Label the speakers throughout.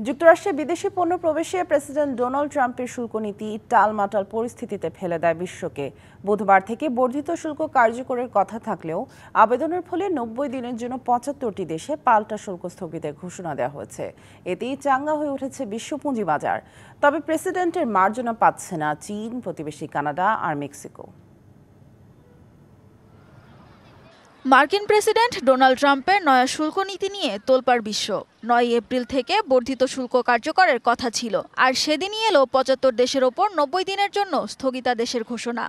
Speaker 1: যুক্তরাষ্ট্রে বিদেশি পণ্য প্রবেশে প্রেসিডেন্ট ডোনাল্ড ট্রাম্পের শুল্ক নীতি টালমাটাল পরিস্থিতিতে ফেলে দেয় বিশ্বকে। বুধবার থেকে বর্ধিত শুল্ক কার্যকরের কথা থাকলেও আবেদনের ফলে ৯০ দিনের জন্য ৭৫টি দেশে পাল্টা শুল্ক স্থগিতের ঘোষণা দেওয়া হয়েছে। এতেই চাঙ্গা হয়ে উঠেছে বিশ্ব পুঁজিবাজার। তবে প্রেসিডেন্টের মার্জনা পাচ্ছে না চীন, প্রতিবেশী কানাডা আর মেক্সিকো।
Speaker 2: মার্কিন প্রেসিডেন্ট ডোনাল্ড ট্রাম্পের নয়া শুল্ক নীতি নিয়ে তোলপাড় বিশ্ব। ৯ এপ্রিল থেকে বর্ধিত শুল্ক কার্যকরের কথা ছিল, আর সেদিনই এলো ৭৫ দেশের ওপর ৯০ দিনের জন্য স্থগিতাদেশের ঘোষণা।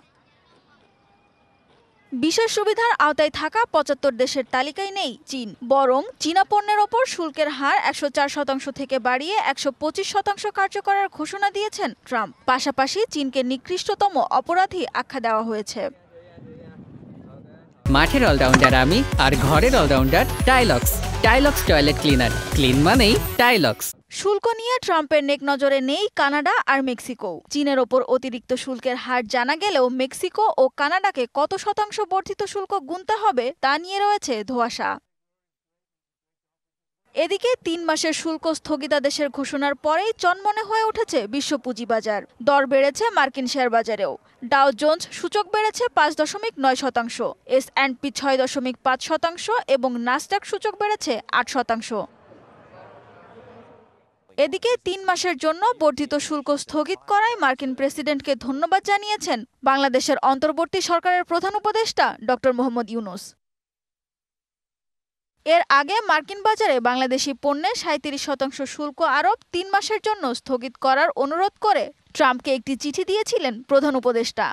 Speaker 2: বিশেষ সুবিধার আওতায় থাকা ৭৫ দেশের তালিকায় নেই চীন, বরং চীনা পণ্যের ওপর শুল্কের হার ১০৪% থেকে বাড়িয়ে ১২৫% কার্যকরের ঘোষণা দিয়েছেন ট্রাম্প। পাশাপাশি চীনকে নিকৃষ্টতম অপরাধী আখ্যা দেওয়া হয়েছে।
Speaker 3: মাঠের অলরাউন্ডার আমি, আর ঘরের allrounder Tylox. Tylox toilet cleaner, clean মানেই টাইলক্স।
Speaker 2: শুল্ক নিয়ে ট্রাম্পের নেক নজরে নেই কানাডা আর মেক্সিকো। চীনের ওপর অতিরিক্ত শুল্কের হার জানা গেলেও মেক্সিকো ও কানাডাকে কত শতাংশ বর্ধিত শুল্ক গুনতে হবে তা নিয়ে রয়েছে ধোঁয়াশা। এদিকে ৩ মাসের শুল্ক স্থগিতাদেশের ঘোষণার পরেই চনমনে হয়ে উঠেছে বিশ্ব পুঁজিবাজার। দর বেড়েছে মার্কিন শেয়ার বাজারেও। ডাও জোন্স সূচক বেড়েছে ৫.৯%, S&P ৬.৫% এবং নাসডাক সূচক বেড়েছে ৮%। এদিকে ৩ মাসের জন্য বর্ধিত শুল্ক স্থগিত করায় মার্কিন প্রেসিডেন্টকে ধন্যবাদ জানিয়েছেন বাংলাদেশের অন্তর্বর্তী সরকারের প্রধান উপদেষ্টা ডক্টর মোহাম্মদ ইউনূস। এর আগে মার্কিন বাজারে বাংলাদেশি পণ্যে ৩৭% শুল্ক আরোপ ৩ মাসের জন্য স্থগিত করার অনুরোধ করে ট্রাম্পকে একটি চিঠি দিয়েছিলেন প্রধান উপদেষ্টা।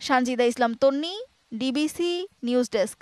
Speaker 2: সানজিদা ইসলাম তন্নি, ডিবিসি নিউজ ডেস্ক।